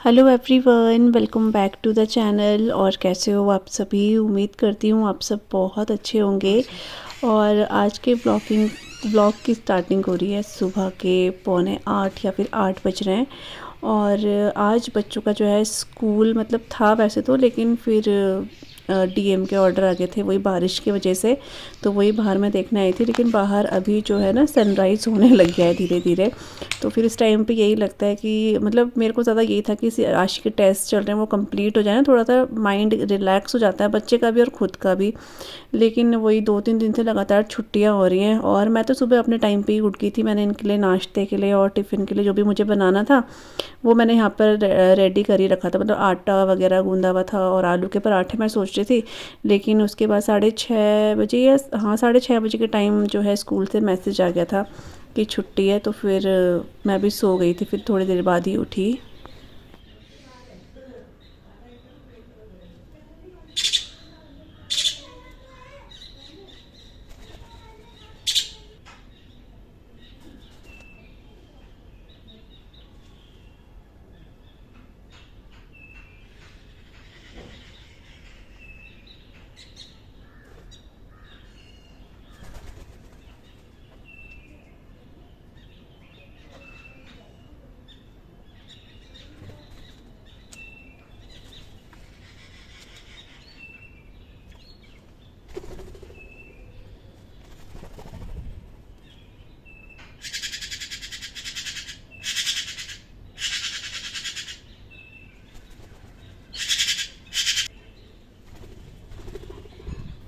Hello everyone, welcome back to the channel. और कैसे हो आप सभी? उम्मीद करती हूँ आप सब बहुत अच्छे होंगे। और आज के ब्लॉग की स्टार्टिंग हो रही है सुबह के 7:45 या फिर 8 बज रहे हैं। और आज बच्चों का जो है स्कूल मतलब था वैसे तो, लेकिन फिर डीएम के ऑर्डर आ गए थे वही बारिश की वजह से, तो वही बाहर मैं देखने आई थी। लेकिन बाहर अभी जो है ना सनराइज़ होने लग गया है धीरे धीरे। तो फिर इस टाइम पे यही लगता है कि मतलब मेरे को ज़्यादा यही था कि आशी के टेस्ट चल रहे हैं वो कंप्लीट हो जाए ना, थोड़ा सा माइंड रिलैक्स हो जाता है बच्चे का भी और ख़ुद का भी। लेकिन वही 2-3 दिन से लगातार छुट्टियां हो रही हैं। और मैं तो सुबह अपने टाइम पे ही उठ गई थी। मैंने इनके लिए नाश्ते के लिए और टिफ़िन के लिए जो भी मुझे बनाना था वो मैंने यहाँ पर रेडी कर ही रखा था। मतलब आटा वगैरह गूंदा हुआ था और आलू के पराठे मैं सोच रही थी। लेकिन उसके बाद 6:30 बजे या 6:30 बजे के टाइम जो है स्कूल से मैसेज आ गया था कि छुट्टी है। तो फिर मैं भी सो गई थी, फिर थोड़ी देर बाद ही उठी।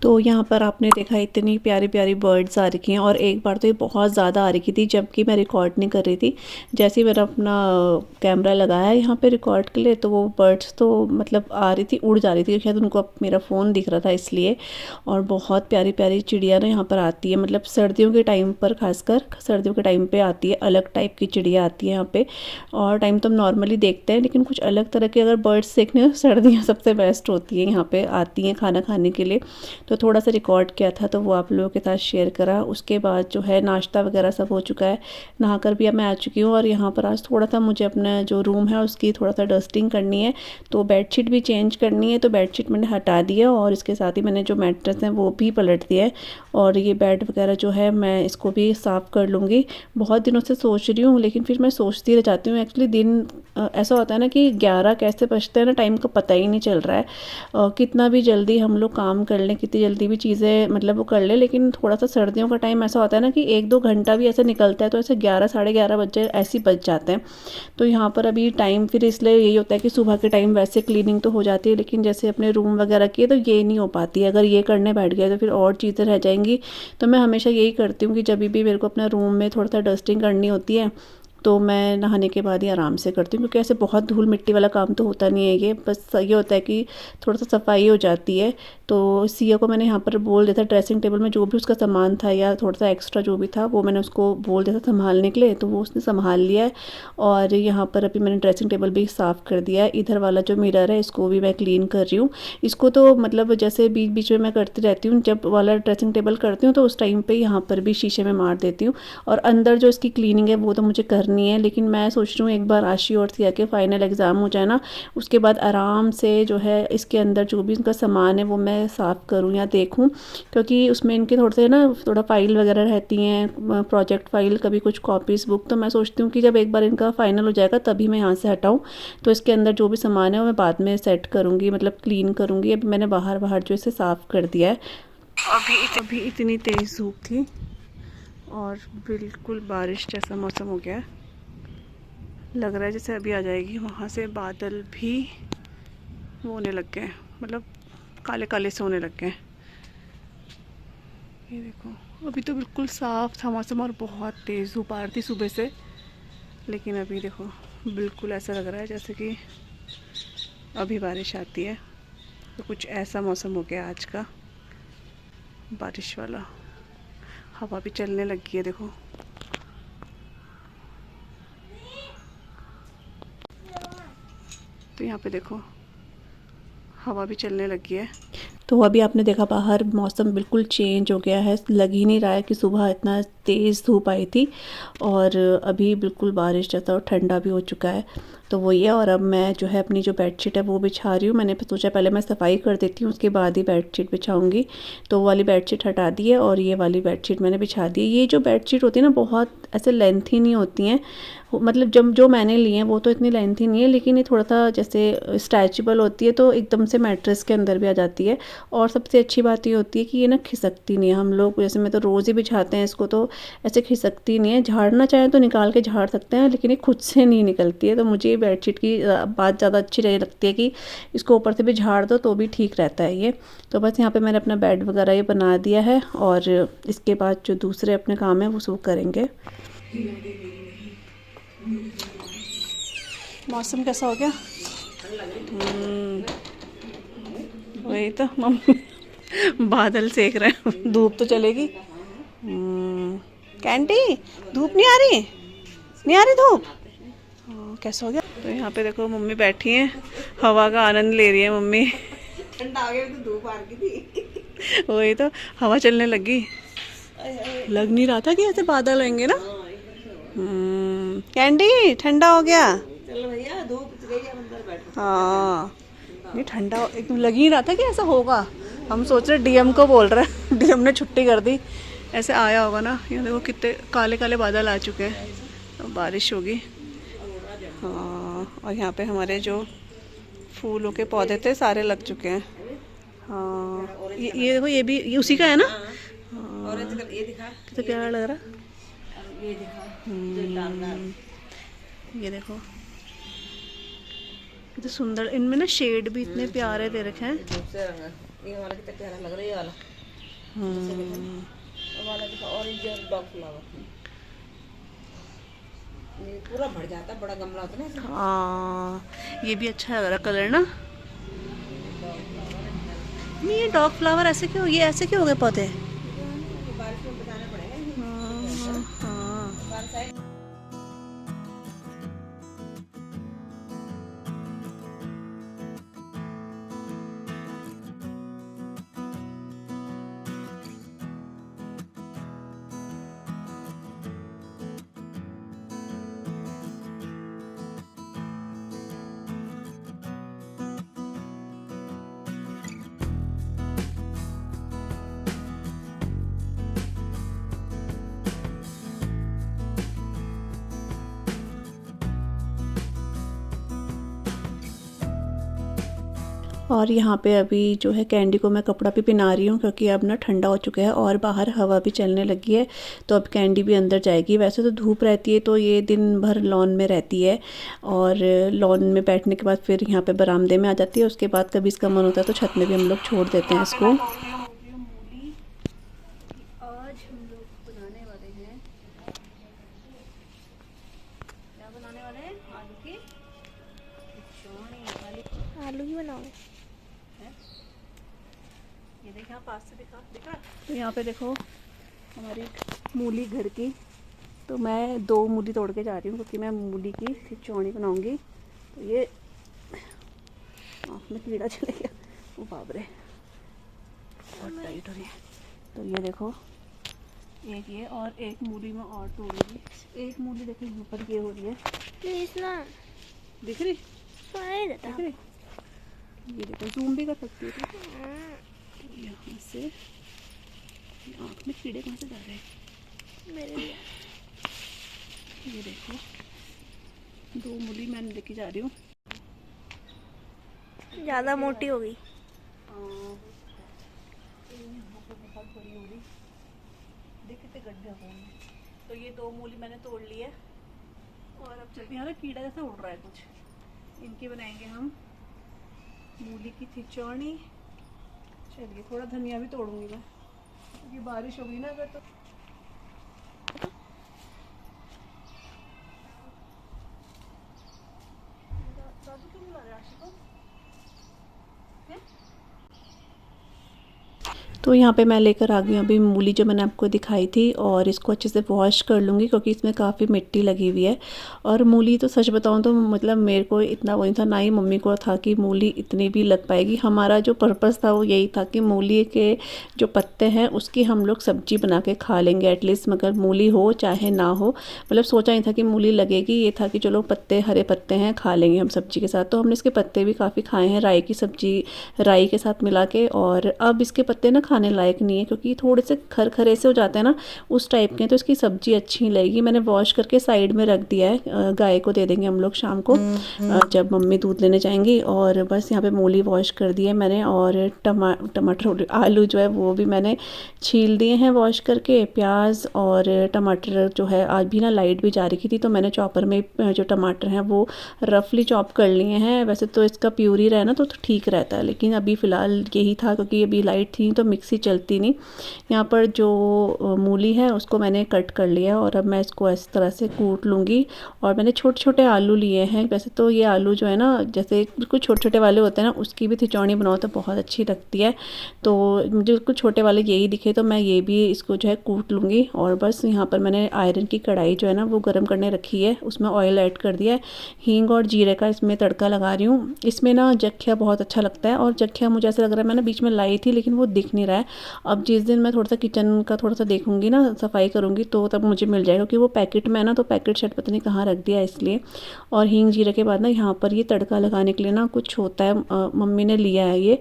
तो यहाँ पर आपने देखा इतनी प्यारी प्यारी बर्ड्स आ रखी हैं। और एक बार तो ये बहुत ज़्यादा आ रखी थी जबकि मैं रिकॉर्ड नहीं कर रही थी। जैसे ही मैंने अपना कैमरा लगाया यहाँ पे रिकॉर्ड के लिए, तो वो बर्ड्स तो मतलब आ रही थी, उड़ जा रही थी। शायद उनको अब मेरा फ़ोन दिख रहा था इसलिए। और बहुत प्यारी प्यारी चिड़िया ना यहाँ पर आती है, मतलब सर्दियों के टाइम पर, खासकर सर्दियों के टाइम पर आती है। अलग टाइप की चिड़िया आती है यहाँ पर। और टाइम तो हम नॉर्मली देखते हैं, लेकिन कुछ अलग तरह के अगर बर्ड्स देखने हो, सर्दियाँ सबसे बेस्ट होती हैं। यहाँ पर आती हैं खाना खाने के लिए। तो थोड़ा सा रिकॉर्ड किया था तो वो आप लोगों के साथ शेयर करा। उसके बाद जो है नाश्ता वगैरह सब हो चुका है, नहाकर भी अब मैं आ चुकी हूँ। और यहाँ पर आज थोड़ा सा मुझे अपना जो रूम है उसकी थोड़ा सा डस्टिंग करनी है, तो बेडशीट भी चेंज करनी है। तो बेडशीट मैंने हटा दी है और इसके साथ ही मैंने जो मैट्रेस है वो भी पलट दिया है। और ये बेड वगैरह जो है मैं इसको भी साफ़ कर लूँगी। बहुत दिनों से सोच रही हूँ, लेकिन फिर मैं सोचती रह जाती हूँ। एक्चुअली दिन ऐसा होता है ना कि 11 कैसे बजते हैं ना, टाइम का पता ही नहीं चल रहा है। कितना भी जल्दी हम लोग काम कर लें, कितनी जल्दी भी चीज़ें मतलब वो कर ले, लेकिन थोड़ा सा सर्दियों का टाइम ऐसा होता है ना कि 1-2 घंटा भी ऐसे निकलता है तो ऐसे 11 11:30 बजे ऐसे ही बज जाते हैं। तो यहाँ पर अभी टाइम फिर इसलिए यही होता है कि सुबह के टाइम वैसे क्लीनिंग तो हो जाती है, लेकिन जैसे अपने रूम वगैरह की है तो ये नहीं हो पाती है। अगर ये करने बैठ गया तो फिर और चीज़ें रह जाएंगी। तो मैं हमेशा यही करती हूँ कि जब भी मेरे को अपना रूम में थोड़ा सा डस्टिंग करनी होती है तो मैं नहाने के बाद ही आराम से करती हूँ, क्योंकि ऐसे बहुत धूल मिट्टी वाला काम तो होता नहीं है। ये बस ये होता है कि थोड़ा सा सफाई हो जाती है। तो सिया को मैंने यहाँ पर बोल दिया था, ड्रेसिंग टेबल में जो भी उसका सामान था या थोड़ा सा एक्स्ट्रा जो भी था वो मैंने उसको बोल दिया था संभालने के लिए, तो वो उसने संभाल लिया है। और यहाँ पर अभी मैंने ड्रेसिंग टेबल भी साफ़ कर दिया है। इधर वाला जो मिरर है इसको भी मैं क्लीन कर रही हूँ। इसको तो मतलब जैसे बीच बीच में मैं करती रहती हूँ, जब वाला ड्रेसिंग टेबल करती हूँ तो उस टाइम पर यहाँ पर भी शीशे में मार देती हूँ। और अंदर जो इसकी क्लीनिंग है वो तो मुझे करनी है, लेकिन मैं सोच रही हूँ एक बार आशी और सिया के फाइनल एग्ज़ाम हो जाए ना, उसके बाद आराम से जो है इसके अंदर जो भी उनका सामान है वो मैं साफ़ करूँ या देखूँ। क्योंकि उसमें इनके थोड़े से ना थोड़ा फाइल वगैरह रहती हैं, प्रोजेक्ट फाइल, कभी कुछ कॉपीज़ बुक। तो मैं सोचती हूँ कि जब एक बार इनका फाइनल हो जाएगा तभी मैं यहाँ से हटाऊँ। तो इसके अंदर जो भी सामान है वो मैं बाद में सेट करूँगी, मतलब क्लीन करूँगी। अभी मैंने बाहर बाहर जो इसे साफ़ कर दिया है। अभी इतनी तेज़ धूप थी और बिल्कुल बारिश जैसा मौसम हो गया है। लग रहा है जैसे अभी आ जाएगी। वहाँ से बादल भी वो होने लग गए हैं, मतलब काले काले से होने लग गए हैं। ये देखो अभी तो बिल्कुल साफ़ था मौसम और बहुत तेज़ धूप आ रही थी सुबह से, लेकिन अभी देखो बिल्कुल ऐसा लग रहा है जैसे कि अभी बारिश आती है। तो कुछ ऐसा मौसम हो गया आज का, बारिश वाला। हवा भी चलने लग गई है देखो। तो यहाँ पे देखो हवा भी चलने लगी है। तो अभी आपने देखा बाहर मौसम बिल्कुल चेंज हो गया है, लग ही नहीं रहा है कि सुबह इतना तेज़ धूप आई थी और अभी बिल्कुल बारिश जैसा और ठंडा भी हो चुका है। तो वही है। और अब मैं जो है अपनी जो बेडशीट है वो बिछा रही हूँ। मैंने सोचा पहले मैं सफाई कर देती हूँ, उसके बाद ही बेडशीट बिछाऊँगी। तो वो वाली बेडशीट हटा दी है और ये वाली बेडशीट मैंने बिछा दी है। ये जो बेडशीट होती है ना बहुत ऐसे लेंथी नहीं होती हैं, मतलब जब जो मैंने ली हैं वो तो इतनी लेंथी नहीं है, लेकिन ये थोड़ा सा जैसे स्ट्रेचेबल होती है तो एकदम से मैट्रेस के अंदर भी आ जाती है। और सबसे अच्छी बात ये होती है कि ये ना खिसकती नहीं है। हम लोग जैसे मैं तो रोज़ ही बिछाते हैं इसको, तो ऐसे खिसकती नहीं है। झाड़ना चाहें तो निकाल के झाड़ सकते हैं, लेकिन ये खुद से नहीं निकलती है। तो मुझे ये बेडशीट की बात ज़्यादा अच्छी रही लगती है कि इसको ऊपर से भी झाड़ दो तो भी ठीक रहता है ये। तो बस यहाँ पर मैंने अपना बेड वगैरह ये बना दिया है और इसके बाद जो दूसरे अपने काम हैं वो सब करेंगे। मौसम कैसा हो गया? वही तो मम्मी बादल सेक रहे हैं, धूप तो चलेगी। कैंटी धूप नहीं आ रही, नहीं आ रही धूप। कैसा हो गया? तो यहाँ पे देखो मम्मी बैठी हैं, हवा का आनंद ले रही है मम्मी। ठंडा आ गया तो धूप आ गई थी। वही तो हवा चलने लगी, लग नहीं रहा था कि ऐसे बादल होंगे ना। कैंडी ठंडा हो गया। चलो भैया धूप गई है, अंदर बैठो। हाँ नहीं ठंडा एकदम लग ही रहा था कि ऐसा होगा। हम सोच रहे डीएम को बोल रहे हैं, डीएम ने छुट्टी कर दी, ऐसे आया होगा ना। ये देखो कितने काले काले बादल आ चुके हैं, तो बारिश होगी। हाँ और यहाँ पे हमारे जो फूलों के पौधे थे सारे लग चुके हैं। हाँ ये देखो ये भी ये उसी का है ना। हाँ कितना प्यारा लग रहा। ये देखो कितने सुंदर, इनमें ना शेड भी इतने प्यारे दे रखे हैं। ये वाला कितना प्यारा लग रहा है, ये वाला। वाला देखो ऑरेंज और डॉग फ्लावर, ये पूरा भर जाता है, बड़ा गमला होता है ना। हाँ ये भी अच्छा लग रहा कलर ना। नहीं ये डॉग फ्लावर ऐसे क्यों, ये ऐसे क्यों हो गए पौधे? बारिश में बचाना पड़ेगा। हाँ और यहाँ पे अभी जो है कैंडी को मैं कपड़ा भी पहना रही हूँ, क्योंकि अब ना ठंडा हो चुका है और बाहर हवा भी चलने लगी है। तो अब कैंडी भी अंदर जाएगी। वैसे तो धूप रहती है तो ये दिन भर लॉन में रहती है, और लॉन में बैठने के बाद फिर यहाँ पे बरामदे में आ जाती है। उसके बाद कभी इसका मन होता है तो छत में भी हम लोग छोड़ देते हैं इसको। आज हम लोग बनाने वाले हैं, क्या बनाने वाले हैं? आलू की खिचड़ी। आलू की बनाओ। ये देख यहाँ पास से दिखा। तो यहाँ पे देखो हमारी मूली घर की, तो मैं 2 मूली तोड़ के जा रही हूँ क्योंकि मैं मूली की खिचड़ी बनाऊंगी। तो ये आँख में कीड़ा चले गया, वो बाबरे बहुत टाइट हो रही है। तो ये देखो एक ये और एक मूली में और तोड़ूंगी। एक मूली देखो यहाँ पर ये हो रही है, प्लीज ना दिख रही, दिख रही। ये देखो जूम भी कर सकती है। यहाँ से आँख में कीड़े कहाँ से जा रहे हैं मेरे लिए। ये देखो 2 मूली मैंने लेके जा रही हूँ। ज़्यादा मोटी हो गई। बहुत बड़ी हो गई, देख कितने गड्ढे हो गए। तो ये 2 मूली मैंने तोड़ ली है और अब चलते हैं। कीड़ा जैसा उड़ रहा है कुछ, इनकी बनाएंगे हम मूली की खिचड़ी। चलिए थोड़ा धनिया भी तोड़ूंगी मैं, क्योंकि बारिश हो गई ना अगर तो। दादू क्यों बुला रहे आशी को? तो यहाँ पे मैं लेकर आ गई हूँ अभी मूली जो मैंने आपको दिखाई थी, और इसको अच्छे से वॉश कर लूँगी क्योंकि इसमें काफ़ी मिट्टी लगी हुई है। और मूली तो सच बताऊँ तो मतलब मेरे को इतना वो नहीं था, ना ही मम्मी को था कि मूली इतनी भी लग पाएगी। हमारा जो पर्पस था वो यही था कि मूली के जो पत्ते हैं उसकी हम लोग सब्जी बना के खा लेंगे एटलीस्ट, मगर मूली हो चाहे ना हो। मतलब सोचा नहीं था कि मूली लगेगी, ये था कि चलो पत्ते हरे पत्ते हैं खा लेंगे हम सब्जी के साथ। तो हमने इसके पत्ते भी काफ़ी खाए हैं राई की सब्जी राई के साथ मिला के। और अब इसके पत्ते ना खाने लायक नहीं है क्योंकि थोड़े से खरखरे से हो जाते हैं ना उस टाइप के, तो इसकी सब्जी अच्छी नहीं लगेगी। मैंने वॉश करके साइड में रख दिया है, गाय को दे देंगे हम लोग शाम को जब मम्मी दूध लेने जाएंगी। और बस यहाँ पे मूली वॉश कर दी है मैंने, और टमाटर आलू जो है वो भी मैंने छील दिए हैं वॉश करके। प्याज और टमाटर जो है, आज भी ना लाइट भी जा रही थी तो मैंने चॉपर में जो टमाटर हैं वो रफली चॉप कर लिए हैं। वैसे तो इसका प्यूरी रहे ना तो ठीक रहता है, लेकिन अभी फ़िलहाल यही था क्योंकि अभी लाइट थी तो मिक्सी चलती नहीं। यहाँ पर जो मूली है उसको मैंने कट कर लिया और अब मैं इसको इस तरह से कूट लूँगी। और मैंने छोटे छोटे आलू लिए हैं। वैसे तो ये आलू जो है ना जैसे बिल्कुल छोटे छोटे वाले होते हैं ना उसकी भी खिचौनी बनाओ तो बहुत अच्छी लगती है, तो मुझे बिल्कुल छोटे वाले यही दिखे तो मैं ये भी इसको जो है कूट लूँगी। और बस यहाँ पर मैंने आयरन की कढ़ाई जो है ना वो गर्म करने रखी है, उसमें ऑयल ऐड कर दिया है। हींग और जीरे का इसमें तड़का लगा रही हूँ। इसमें ना जख्या बहुत अच्छा लगता है, और जख्या मुझे ऐसा लग रहा है मैंने बीच में लाई थी लेकिन वो दिख नहीं रहा है। अब जिस दिन मैं थोड़ा सा किचन का थोड़ा सा देखूंगी ना, सफाई करूंगी तो तब मुझे मिल जाएगा क्योंकि वो पैकेट में है ना, तो पैकेट शायद पता नहीं कहाँ रख दिया इसलिए। और हींग जीरे के बाद ना यहाँ पर ये तड़का लगाने के लिए ना कुछ होता है, मम्मी ने लिया है ये,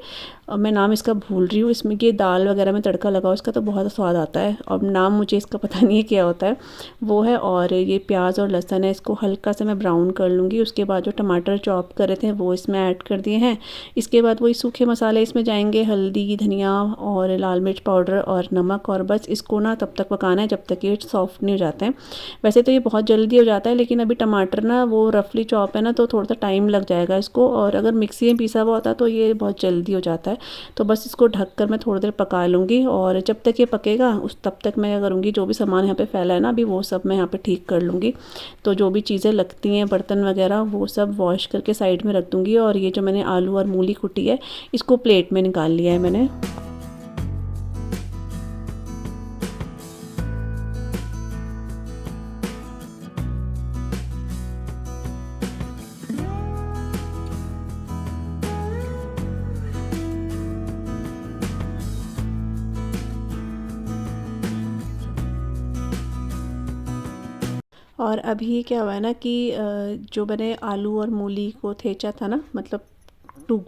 मैं नाम इसका भूल रही हूँ। इसमें ये दाल वगैरह में तड़का लगाओ इसका तो बहुत स्वाद आता है, और नाम मुझे इसका पता नहीं है क्या होता है वो है। और ये प्याज और लहसुन है, इसको हल्का सा मैं ब्राउन कर लूँगी। उसके बाद जो टमाटर चॉप करे थे वो इसमें ऐड कर दिए हैं। इसके बाद वही सूखे मसाले इसमें जाएंगे, हल्दी धनिया और लाल मिर्च पाउडर और नमक, और बस इसको ना तब तक पकाना है जब तक ये सॉफ्ट नहीं हो जाते हैं। वैसे तो ये बहुत जल्दी हो जाता है लेकिन अभी टमाटर ना वो रफली चॉप है ना तो थोड़ा सा टाइम लग जाएगा इसको, और अगर मिक्सी में पीसा हुआ होता तो ये बहुत जल्दी हो जाता है। तो बस इसको ढककर मैं थोड़ी देर पका लूँगी, और जब तक ये पकेगा उस तब तक मैं करूँगी जो भी सामान यहाँ पे फैला है ना अभी वो सब मैं यहाँ पे ठीक कर लूँगी। तो जो भी चीज़ें लगती हैं बर्तन वगैरह वो सब वॉश करके साइड में रख दूँगी। और ये जो मैंने आलू और मूली कुटी है इसको प्लेट में निकाल लिया है मैंने। और अभी क्या हुआ है ना कि जो मैंने आलू और मूली को थेचा था ना, मतलब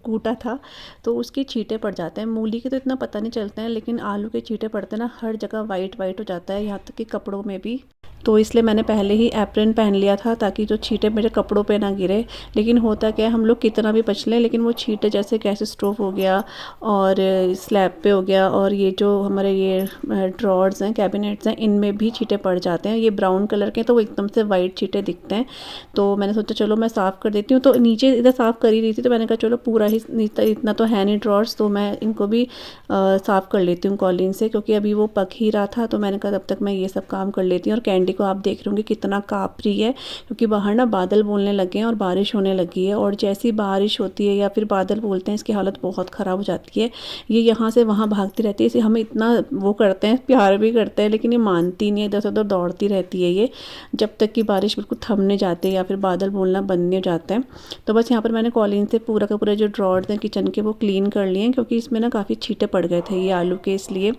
कूटा था, तो उसके छींटे पड़ जाते हैं। मूली के तो इतना पता नहीं चलते हैं लेकिन आलू के छींटे पड़ते हैं ना, हर जगह वाइट वाइट हो जाता है, यहाँ तक कि कपड़ों में भी। तो इसलिए मैंने पहले ही एप्रन पहन लिया था ताकि जो छींटे मेरे कपड़ों पे ना गिरे। लेकिन होता क्या है, हम लोग कितना भी पछ लें लेकिन वो छींटे जैसे गैस स्टोव हो गया और स्लैब पे हो गया, और ये जो हमारे ये ड्रॉर्स हैं कैबिनेट्स हैं इनमें भी छींटे पड़ जाते हैं। ये ब्राउन कलर के तो वो एकदम से वाइट छींटे दिखते हैं। तो मैंने सोचा चलो मैं साफ़ कर देती हूँ, तो नीचे इधर साफ़ कर ही रही थी तो मैंने कहा चलो पूरा ही इतना तो है नहीं ड्रॉर्स, तो मैं इनको भी साफ़ कर लेती हूँ कॉलिन से, क्योंकि अभी वो पक ही रहा था तो मैंने कहा तब तक मैं ये सब काम कर लेती हूँ। और कैंडी को आप देख रहे होंगे कितना काँप रही है क्योंकि बाहर ना बादल बोलने लगे हैं और बारिश होने लगी है, और जैसी बारिश होती है या फिर बादल बोलते हैं इसकी हालत बहुत ख़राब हो जाती है। ये यहाँ से वहाँ भागती रहती है, इसे हमें इतना वो करते हैं, प्यार भी करते हैं लेकिन ये मानती नहीं है, इधर से उधर दौड़ती रहती है ये, जब तक कि बारिश बिल्कुल थम नहीं जाती या फिर बादल बोलना बंद नहीं हो जाते हैं। तो बस यहाँ पर मैंने कॉलिन से पूरा का पूरा जो ड्रॉर्स हैं किचन के वो क्लीन कर लिए हैं क्योंकि इसमें ना काफ़ी छींटे पड़ गए थे ये आलू के, इसलिए।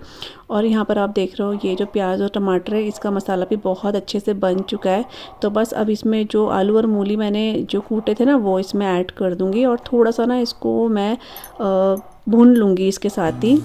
और यहाँ पर आप देख रहे हो ये जो प्याज और टमाटर है इसका मसाला भी बहुत अच्छे से बन चुका है। तो बस अब इसमें जो आलू और मूली मैंने जो कूटे थे ना वो इसमें ऐड कर दूँगी, और थोड़ा सा ना इसको मैं भून लूँगी इसके साथ ही।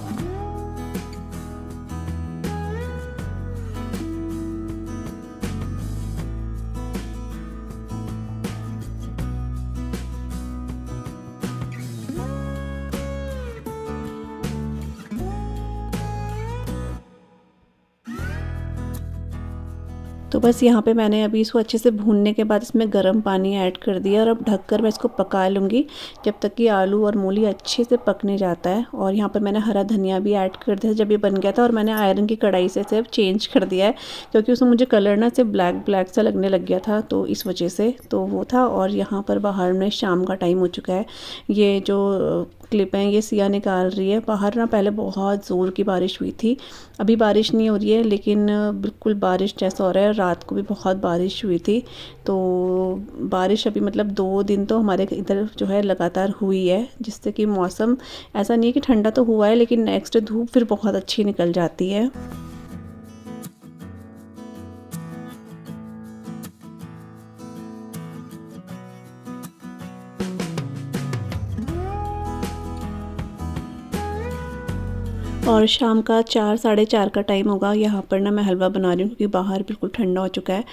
तो बस यहाँ पे मैंने अभी इसको अच्छे से भूनने के बाद इसमें गर्म पानी ऐड कर दिया, और अब ढककर मैं इसको पका लूँगी जब तक कि आलू और मूली अच्छे से पकने जाता है। और यहाँ पर मैंने हरा धनिया भी ऐड कर दिया जब ये बन गया था, और मैंने आयरन की कढ़ाई से सिर्फ चेंज कर दिया है क्योंकि उसमें मुझे कलर ना सिर्फ ब्लैक ब्लैक सा लगने लग गया था, तो इस वजह से तो वो था। और यहाँ पर बाहर में शाम का टाइम हो चुका है, ये जो क्लिप हैं ये सिया निकाल रही है। बाहर ना पहले बहुत ज़ोर की बारिश हुई थी, अभी बारिश नहीं हो रही है, लेकिन बिल्कुल बारिश जैसा हो रहा है। रात को भी बहुत बारिश हुई थी, तो बारिश अभी मतलब 2 दिन तो हमारे इधर जो है लगातार हुई है, जिससे कि मौसम ऐसा नहीं है कि ठंडा तो हुआ है, लेकिन नेक्स्ट धूप फिर बहुत अच्छी निकल जाती है। और शाम का 4 साढ़े 4 का टाइम होगा। यहाँ पर ना मैं हलवा बना रही हूँ क्योंकि बाहर बिल्कुल ठंडा हो चुका है।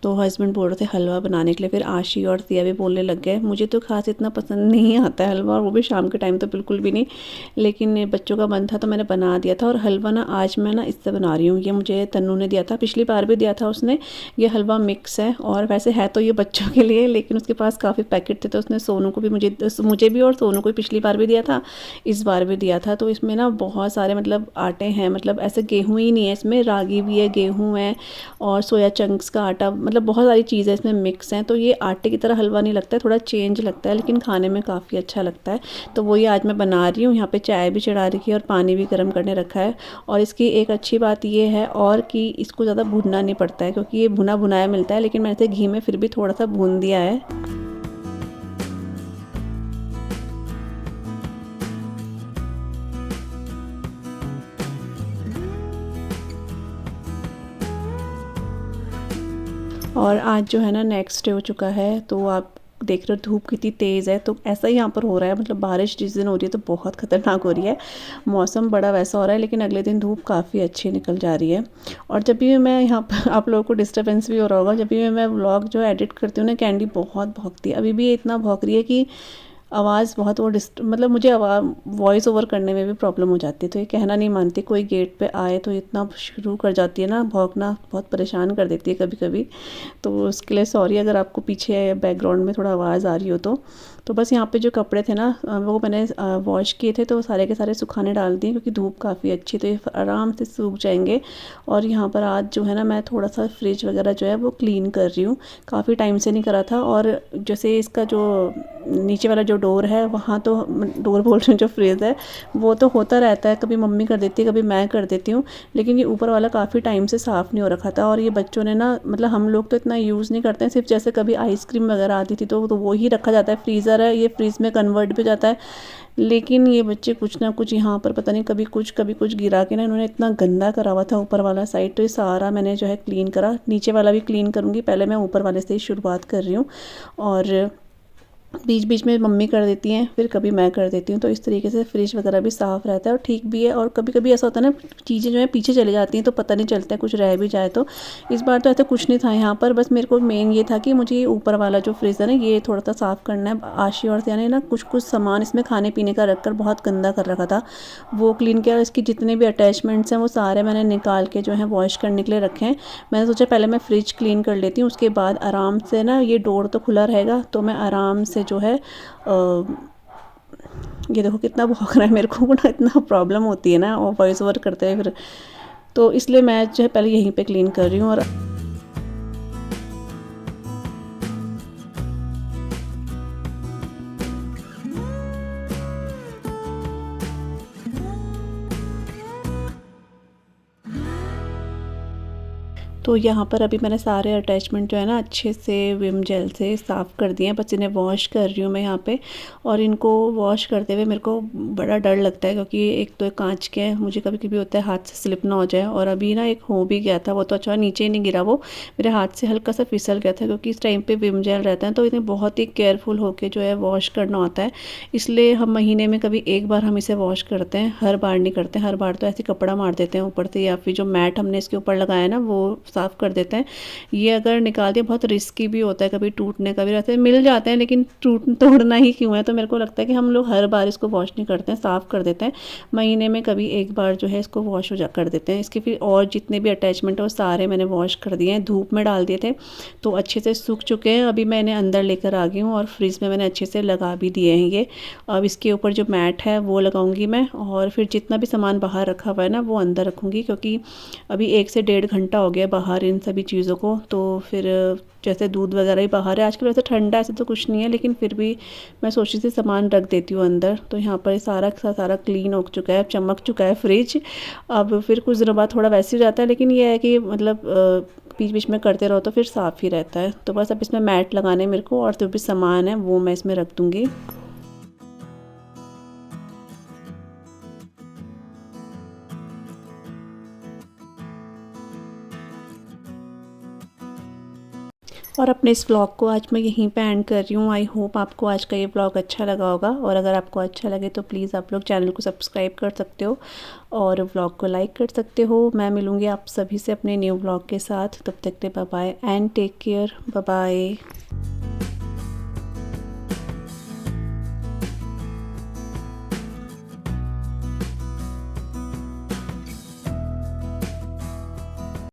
तो हस्बैंड बोल रहे थे हलवा बनाने के लिए, फिर आशी और सिया भी बोलने लग गए। मुझे तो खास इतना पसंद नहीं आता है हलवा, और वो भी शाम के टाइम तो बिल्कुल भी नहीं, लेकिन बच्चों का मन था तो मैंने बना दिया था। और हलवा ना आज मैं ना इससे बना रही हूँ, ये मुझे तन्नू ने दिया था, पिछली बार भी दिया था उसने। ये हलवा मिक्स है, और वैसे है तो ये बच्चों के लिए, लेकिन उसके पास काफ़ी पैकेट थे, तो उसने सोनू को भी, मुझे भी और सोनू को पिछली बार भी दिया था, इस बार भी दिया था। तो इसमें ना बहुत सारे मतलब आटे हैं, मतलब ऐसे गेहूँ ही नहीं है इसमें, रागी भी है, गेहूँ है और सोया चंक्स का आटा, मतलब बहुत सारी चीज़ें इसमें मिक्स हैं। तो ये आटे की तरह हलवा नहीं लगता है, थोड़ा चेंज लगता है, लेकिन खाने में काफ़ी अच्छा लगता है। तो वही आज मैं बना रही हूँ। यहाँ पे चाय भी चढ़ा रखी है और पानी भी गर्म करने रखा है। और इसकी एक अच्छी बात ये है और कि इसको ज़्यादा भूनना नहीं पड़ता है, क्योंकि ये भुना भुनाया मिलता है, लेकिन मैंने इसे घी में फिर भी थोड़ा सा भून दिया है। और आज जो है ना नेक्स्ट डे हो चुका है, तो आप देख रहे हो धूप कितनी तेज़ है। तो ऐसा ही यहाँ पर हो रहा है, मतलब बारिश जिस दिन हो रही है तो बहुत ख़तरनाक हो रही है, मौसम बड़ा वैसा हो रहा है, लेकिन अगले दिन धूप काफ़ी अच्छी निकल जा रही है। और जब भी मैं यहाँ पर आप लोगों को डिस्टर्बेंस भी हो रहा होगा, जब भी मैं व्लॉग जो एडिट करती हूँ ना, कैंडी बहुत भौंकती है। अभी भी ये इतना भौंक रही है कि आवाज़ बहुत, वो मतलब मुझे वॉइस ओवर करने में भी प्रॉब्लम हो जाती है। तो ये कहना नहीं मानती, कोई गेट पे आए तो इतना शुरू कर जाती है ना भौंकना, बहुत परेशान कर देती है कभी कभी। तो उसके लिए सॉरी अगर आपको पीछे बैकग्राउंड में थोड़ा आवाज़ आ रही हो तो बस यहाँ पे जो कपड़े थे ना वो मैंने वॉश किए थे, तो सारे के सारे सुखाने डाल दिए, क्योंकि धूप काफ़ी अच्छी, तो ये आराम से सूख जाएंगे। और यहाँ पर आज जो है ना मैं थोड़ा सा फ्रिज वगैरह जो है वो क्लीन कर रही हूँ, काफ़ी टाइम से नहीं करा था। और जैसे इसका जो नीचे वाला जो डोर है, वहाँ तो डोर बोल रही हूँ, जो फ्रिज है वो तो होता रहता है, कभी मम्मी कर देती है, कभी मैं कर देती हूँ, लेकिन ये ऊपर वाला काफ़ी टाइम से साफ़ नहीं हो रखा था। और ये बच्चों ने ना, मतलब हम लोग तो इतना यूज़ नहीं करते हैं, सिर्फ जैसे कभी आइसक्रीम वगैरह आती थी तो वो ही रखा जाता है। फ्रीज़र है, ये फ्रीज़ में कन्वर्ट भी जाता है, लेकिन ये बच्चे कुछ ना कुछ यहाँ पर पता नहीं कभी कुछ गिरा के ना, इन्होंने इतना गंदा करा हुआ था ऊपर वाला साइड। तो ये सारा मैंने जो है क्लीन करा, नीचे वाला भी क्लीन करूँगी, पहले मैं ऊपर वाले से ही शुरुआत कर रही हूँ। और बीच बीच में मम्मी कर देती हैं, फिर कभी मैं कर देती हूँ, तो इस तरीके से फ्रिज वगैरह भी साफ़ रहता है और ठीक भी है। और कभी कभी ऐसा होता है ना, चीज़ें जो है पीछे चली जाती हैं तो पता नहीं चलता है, कुछ रह भी जाए तो। इस बार तो ऐसा कुछ नहीं था यहाँ पर, बस मेरे को मेन ये था कि मुझे ये ऊपर वाला जो फ्रिज है ना, ये थोड़ा सा साफ़ करना है। आशी और सिया ने ना कुछ सामान इसमें खाने पीने का रख कर बहुत गंदा कर रखा था, वो क्लीन किया। इसकी जितने भी अटैचमेंट्स हैं वो सारे मैंने निकाल के जो है वॉश करने के लिए रखे हैं। मैंने सोचा पहले मैं फ्रिज क्लीन कर लेती हूँ, उसके बाद आराम से ना, ये डोर तो खुला रहेगा तो मैं आराम से जो है ये देखो कितना भौंक रहा है, मेरे को ना इतना प्रॉब्लम होती है ना और वॉइस ओवर करते हैं फिर, तो इसलिए मैं जो है पहले यहीं पे क्लीन कर रही हूँ। और तो यहाँ पर अभी मैंने सारे अटैचमेंट जो है ना अच्छे से विम जेल से साफ़ कर दिए हैं, बस इन्हें वॉश कर रही हूँ मैं यहाँ पे। और इनको वॉश करते हुए मेरे को बड़ा डर लगता है, क्योंकि एक तो कांच के हैं, मुझे कभी कभी होता है हाथ से स्लिप ना हो जाए। और अभी ना एक हो भी गया था, वो तो अच्छा नीचे ही नहीं गिरा, वो मेरे हाथ से हल्का सा फिसल गया था, क्योंकि इस टाइम पर विम जेल रहता है तो इन्हें बहुत ही केयरफुल होकर जो है वॉश करना होता है। इसलिए हम महीने में कभी एक बार हम इसे वॉश करते हैं, हर बार नहीं करते। हर बार तो ऐसे कपड़ा मार देते हैं ऊपर से, या फिर जो मैट हमने इसके ऊपर लगाया ना वो साफ़ कर देते हैं। ये अगर निकाल दिया, बहुत रिस्की भी होता है, कभी टूटने का भी रहता है, मिल जाते हैं लेकिन तोड़ना ही क्यों है। तो मेरे को लगता है कि हम लोग हर बार इसको वॉश नहीं करते हैं, साफ़ कर देते हैं, महीने में कभी एक बार जो है इसको वॉश कर देते हैं। इसके फिर और जितने भी अटैचमेंट है वो सारे मैंने वॉश कर दिए हैं, धूप में डाल दिए थे तो अच्छे से सूख चुके हैं। अभी मैं इन्हें अंदर लेकर आ गई हूँ और फ्रिज में मैंने अच्छे से लगा भी दिए हैं ये। अब इसके ऊपर जो मैट है वो लगाऊंगी मैं, और फिर जितना भी सामान बाहर रखा हुआ है ना वो अंदर रखूँगी, क्योंकि अभी 1 से 1.5 घंटा हो गया बाहर इन सभी चीज़ों को। तो फिर जैसे दूध वगैरह ही बाहर है, आजकल वैसे ठंडा ऐसे तो कुछ नहीं है, लेकिन फिर भी मैं सोची थी सामान रख देती हूँ अंदर। तो यहाँ पर सारा का सारा क्लीन हो चुका है, चमक चुका है फ्रिज। अब फिर कुछ दिनों बाद थोड़ा वैसे ही जाता है, लेकिन ये है कि मतलब बीच बीच में करते रहो तो फिर साफ़ ही रहता है। तो बस अब इसमें मैट लगाने मेरे को, और जो भी सामान है वो मैं इसमें रख दूँगी। और अपने इस व्लॉग को आज मैं यहीं पे एंड कर रही हूँ। आई होप आपको आज का ये व्लॉग अच्छा लगा होगा, और अगर आपको अच्छा लगे तो प्लीज़ आप लोग चैनल को सब्सक्राइब कर सकते हो और व्लॉग को लाइक कर सकते हो। मैं मिलूँगी आप सभी से अपने न्यू व्लॉग के साथ। तब तक के लिए bye bye and take care. Bye bye.